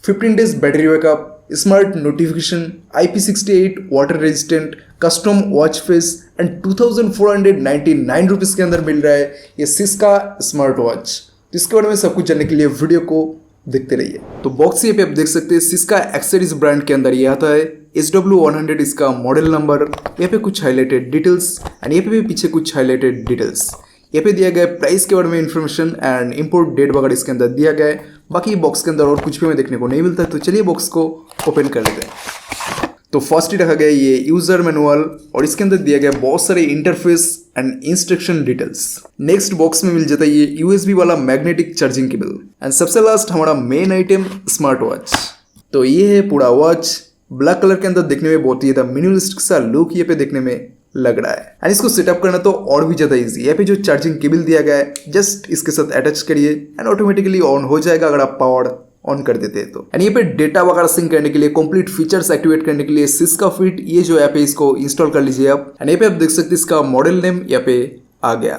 15 days battery backup, smart notification, IP68 water resistant, custom watch face and 2499 rupees के अंदर मिल रहा है ये सिस्का स्मार्ट वॉच। इसके बारे में सब कुछ जानने के लिए वीडियो को देखते रहिए। तो बॉक्स ये पे आप देख सकते हैं सिस्का एक्सेसरीज ब्रांड के अंदर ये आता है। SW100 इसका मॉडल नंबर, यहाँ पे कुछ हाईलाइटेड डिटेल्स एंड यहाँ पे भी पीछे कुछ हाईलाइटेड डिटेल्स। यहाँ पे दिया गया प्राइस के बारे में इन्फॉर्मेशन एंड इंपोर्ट डेट वगैरह इसके अंदर दिया गया है। बाकी बॉक्स के अंदर और कुछ भी हमें देखने को नहीं मिलता है, तो चलिए बॉक्स को ओपन कर लेते हैं। तो फर्स्ट ही रखा गया ये यूजर मैनुअल और इसके अंदर दिया गया बहुत सारे interface and instruction details. Next box में मिल जाता है ये USB वाला मैग्नेटिक चार्जिंग केबल एंड सबसे लास्ट हमारा मेन आइटम स्मार्ट वॉच। तो ये है पूरा वॉच, ब्लैक कलर के अंदर देखने में बहुत ही ज्यादा मिनिमलिस्टिक सा लुक ये पे देखने में लग रहा है एंड इसको सेटअप करना तो और भी ज्यादा इजी है। यहाँ पे जो चार्जिंग केबल दिया गया है जस्ट इसके साथ अटैच करिए एंड ऑटोमेटिकली ऑन हो जाएगा अगर आप पावर ऑन कर देते हैं तो। एंड ये पे डेटा वगैरह सिंक करने के लिए, कंप्लीट फीचर्स एक्टिवेट करने के लिए सिस्का फिट ये जो ऐप है इसको इंस्टॉल कर लीजिए आप। एंड यहाँ पे आप देख सकते हैं इसका मॉडल नेम यहाँ पे आ गया,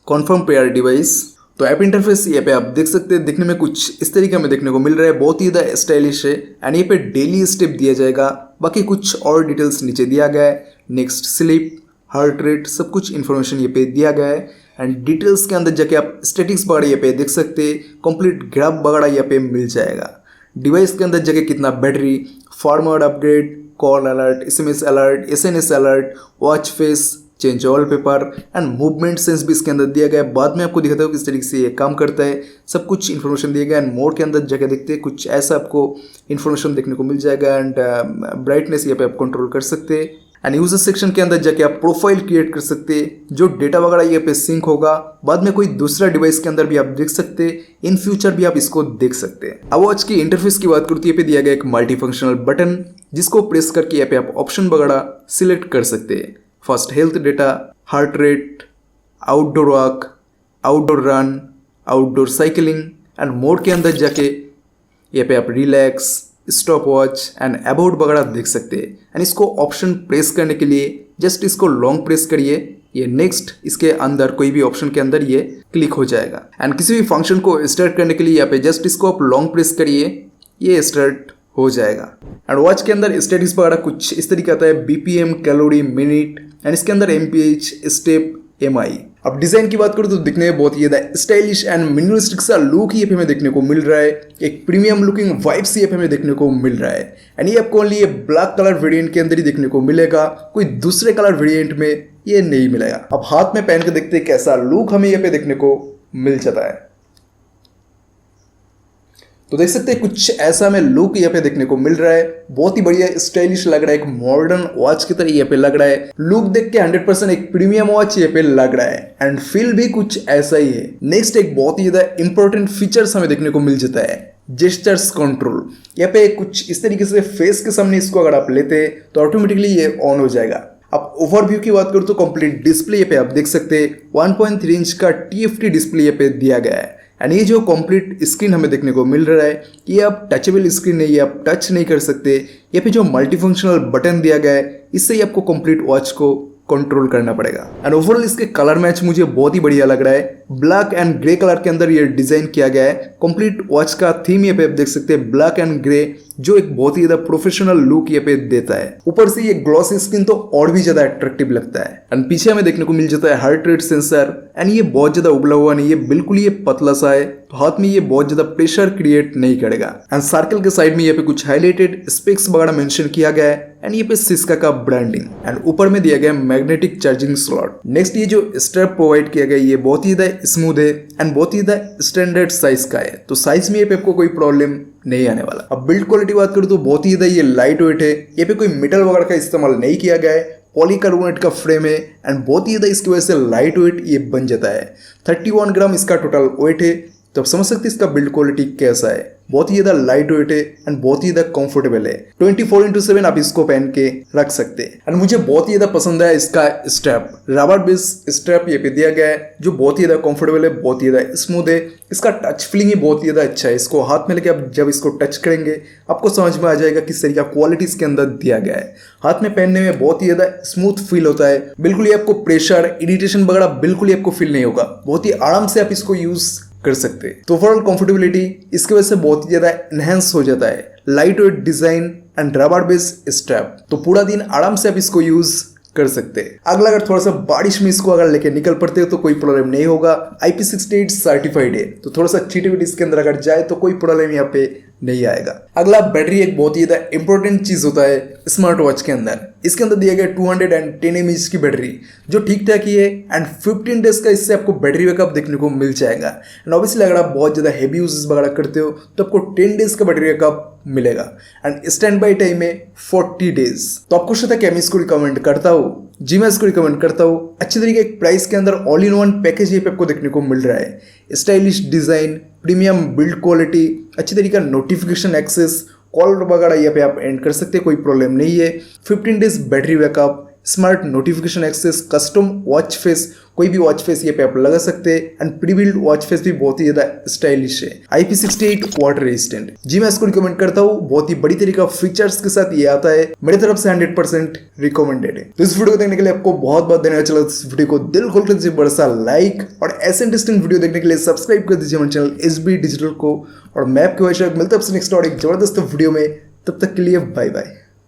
कॉन्फर्म पेयर डिवाइस। तो ऐप इंटरफेस यहाँ पे आप देख सकते हैं दिखने में कुछ इस तरीके में देखने को मिल रहा है, बहुत ही ज़्यादा स्टाइलिश है। एंड ये पे डेली स्टेप दिया जाएगा, बाकी कुछ और डिटेल्स नीचे दिया गया है, नेक्स्ट स्लीप, हार्ट रेट, सब कुछ इन्फॉर्मेशन ये पे दिया गया है। एंड डिटेल्स के अंदर जाके आप स्टेटिक्स वगैरह ये पे देख सकते हैं, कंप्लीट ग्राफ वगैरह यहाँ पे मिल जाएगा। डिवाइस के अंदर जाके कितना battery, firmware upgrade, call alert, SMS alert, SNS alert, watch face, change wallpaper and movement sense भी इसके अंदर दिया गया है। बाद में आपको दिखाता हूँ किस तरीके से ये काम करता है, सब कुछ इन्फॉर्मेशन दिया गया है। एंड मोड के अंदर जाके देखते हैं कुछ ऐसा आपको इन्फॉर्मेशन देखने को मिल जाएगा। एंड ब्राइटनेस यहाँ पे आप कंट्रोल कर सकते हैं। एंड यूजर सेक्शन के अंदर जाके आप प्रोफाइल क्रिएट कर सकते हैं, जो डेटा वगैरह ये पे सिंक होगा बाद में कोई दूसरा डिवाइस के अंदर भी आप देख सकते हैं, इन फ्यूचर भी आप इसको देख सकते हैं। अब वॉच की इंटरफेस की बात करूँ तो ये पे दिया गया एक मल्टी फंक्शनल बटन, जिसको प्रेस करके यहाँ पे आप ऑप्शन वगैरह सिलेक्ट कर सकते हैं। First health data, heart rate, outdoor walk, outdoor run, outdoor cycling and mode के अंदर जाके यहाँ पे आप relax, stop watch and about वगैरह देख सकते हैं। एंड इसको ऑप्शन प्रेस करने के लिए जस्ट इसको लॉन्ग प्रेस करिए, ये नेक्स्ट इसके अंदर कोई भी ऑप्शन के अंदर ये क्लिक हो जाएगा। एंड किसी भी फंक्शन को स्टार्ट करने के लिए यहाँ पे जस्ट इसको आप लॉन्ग प्रेस करिए, ये स्टार्ट हो जाएगा। एंड वॉच के अंदर स्टेटस वगैरह कुछ इस तरीके आता है, BPM, कैलोरी, मिनट एंड इसके अंदर MPH, स्टेप, MI। अब डिजाइन की बात करूँ तो दिखने में बहुत ही ज्यादा स्टाइलिश एंड मिनिमलिस्टिक सा लुक ये पे हमें देखने को मिल रहा है, एक प्रीमियम लुकिंग वाइब्स ये पे हमें देखने को मिल रहा है। एंड ये आपको ओनली ये ब्लैक कलर वेरिएंट के अंदर ही देखने को मिलेगा, कोई दूसरे कलर वेरिएंट में ये नहीं मिलेगा। अब हाथ में पहन के देखते हैं कैसा लुक हमें ये पे देखने को मिल जाता है। तो देख सकते हैं कुछ ऐसा हमें लुक यहाँ पे देखने को मिल रहा है, बहुत ही बढ़िया स्टाइलिश लग रहा है, एक मॉडर्न वॉच की तरह यहाँ पे लग रहा है। लुक देख के 100% एक प्रीमियम वॉच यहाँ पे लग रहा है एंड फील भी कुछ ऐसा ही है। नेक्स्ट एक बहुत ही ज्यादा इंपॉर्टेंट फीचर्स हमें देखने को मिल जाता है, जेस्चर्स कंट्रोल। यहाँ पे कुछ इस तरीके से फेस के सामने इसको अगर आप लेते हैं तो ऑटोमेटिकली ये ऑन हो जाएगा। अब ओवरव्यू की बात करूँ तो कंप्लीट डिस्प्ले यहाँ पे आप देख सकते हैं, 1.3 इंच का TFT डिस्प्ले यहाँ पे दिया गया है। एंड ये जो कंप्लीट स्क्रीन हमें देखने को मिल रहा है ये आप टचेबल स्क्रीन है, ये आप टच नहीं कर सकते। यहाँ पे जो मल्टी फंक्शनल बटन दिया गया है इससे ही आपको कंप्लीट वॉच को कंट्रोल करना पड़ेगा। एंड ओवरऑल इसके कलर मैच मुझे बहुत ही बढ़िया लग रहा है, ब्लैक एंड ग्रे कलर के अंदर ये डिजाइन किया गया है। कंप्लीट वॉच का थीम ये पे आप देख सकते हैं ब्लैक एंड ग्रे, जो एक बहुत ही ज्यादा प्रोफेशनल लुक ये पे देता है। ऊपर से ये ग्लॉसी स्किन तो और भी ज्यादा अट्रैक्टिव लगता है। एंड पीछे हमें देखने को मिल जाता है हार्ट रेट सेंसर। एंड ये बहुत ज्यादा उबला हुआ नहीं, ये बिल्कुल ये पतला सा है, तो हाथ में ये बहुत ज्यादा प्रेशर क्रिएट नहीं करेगा। एंड सर्कल के साइड में ये पे कुछ हाईलाइटेड स्पेक्स वगैरह मेंशन किया गया है। एंड ये पे सिस्का का ब्रांडिंग एंड ऊपर में दिया गया मैग्नेटिक चार्जिंग स्लॉट। नेक्स्ट ये जो स्ट्रैप प्रोवाइड किया गया ये बहुत ही ज्यादा स्मूथ है एंड बहुत ही ज्यादा स्टैंडर्ड साइज का है, तो साइज में ये पे आपको कोई प्रॉब्लम नहीं आने वाला। अब बिल्ड क्वालिटी बात करूँ तो बहुत ही ज्यादा ये लाइट वेट है, ये पे कोई मेटल वगैरह का इस्तेमाल नहीं किया गया है, पॉलीकार्बोनेट का फ्रेम है एंड बहुत ही ज्यादा इसकी वजह से लाइट वेट ये बन जाता है। 31 ग्राम इसका टोटल वेट है, तो आप समझ सकते हैं इसका बिल्ड क्वालिटी कैसा है। बहुत ही ज्यादा लाइट वेट है एंड बहुत ही ज्यादा कंफर्टेबल है। 24/7 आप इसको पहन के रख सकते हैं। एंड मुझे बहुत ही ज्यादा पसंद है इसका स्ट्रैप, रबर बेस स्ट्रैप ये पे दिया गया है, जो बहुत ही ज्यादा कंफर्टेबल है, बहुत ही ज्यादा स्मूथ है। इसका टच फीलिंग ही बहुत ही ज्यादा अच्छा है। इसको हाथ में लेके आप जब इसको टच करेंगे आपको समझ में आ जाएगा किस तरीके का क्वालिटी इसके अंदर दिया गया है। हाथ में पहनने में बहुत ही ज्यादा स्मूथ फील होता है, बिल्कुल ही आपको प्रेशर, इरिटेशन वगैरह बिल्कुल ही आपको फील नहीं होगा। बहुत ही आराम से आप इसको यूज कर सकते हैं। तो ओवरऑल कंफर्टेबिलिटी इसकी वजह से बहुत ही ज्यादा एनहेंस हो जाता है। Light weight design and rubber base strap, तो पूरा दिन आराम से आप इसको यूज कर सकते हैं। अगला अगर थोड़ा सा बारिश में इसको अगर लेके निकल पड़ते हो तो कोई प्रॉब्लम नहीं होगा। IP68 सर्टिफाइड है, तो थोड़ा सा चीटिविटी इसके अंदर अगर जाए तो कोई प्रॉब्लम यहाँ पे नहीं आएगा। अगला बैटरी एक बहुत ही ज्यादा इंपॉर्टेंट चीज होता है स्मार्ट वॉच के अंदर। इसके अंदर दिया गया 210 mAh की बैटरी जो ठीक ठाक ही है एंड 15 डेज का इससे आपको बैटरी बैकअप देखने को मिल जाएगा। एंड ऑब्वियसली अगर आप बहुत ज्यादा हैवी यूजेस वगैरह करते हो तो आपको 10 डेज का बैटरी बैकअप मिलेगा एंड स्टैंड बाई टाइम है 40 डेज। तो आपको पता है कि मैं इसको रिकमेंड करता हूँ, जी मैं इसको रिकमेंड करता हूँ। अच्छी तरीके एक प्राइस के अंदर ऑल इन वन पैकेज ये पे आपको देखने को मिल रहा है। Stylish design, premium build quality, अच्छी तरीके का नोटिफिकेशन एक्सेस, कॉल वगैरह यहाँ पे आप एंड कर सकते हैं, कोई प्रॉब्लम नहीं है। 15 days battery backup, smart notification access, custom watch face, कोई भी वॉच फेस ये पे आप लगा सकते हैं and pre build watch face भी बहुत ही ज्यादा स्टाइलिश है। IP68 वाटर रेजिस्टेंट, जी मैं इसको रिकमेंड करता हूँ। बहुत ही बड़ी तरीका फीचर्स के साथ ये आता है, मेरी तरफ से 100% रिकमेंडेड है। तो इस वीडियो को देखने के लिए आपको बहुत बहुत धन्यवाद। चलो इस वीडियो को दिल खोल कर दीजिए बड़ा सा लाइक और ऐसे इंटरेस्टिंग वीडियो देखने के लिए सब्सक्राइब कर दीजिए हमारे चैनल SB डिजिटल को। और मैं आपके वजह मिलता है नेक्स्ट और एक जबरदस्त वीडियो में, तब तक के लिए बाय बाय।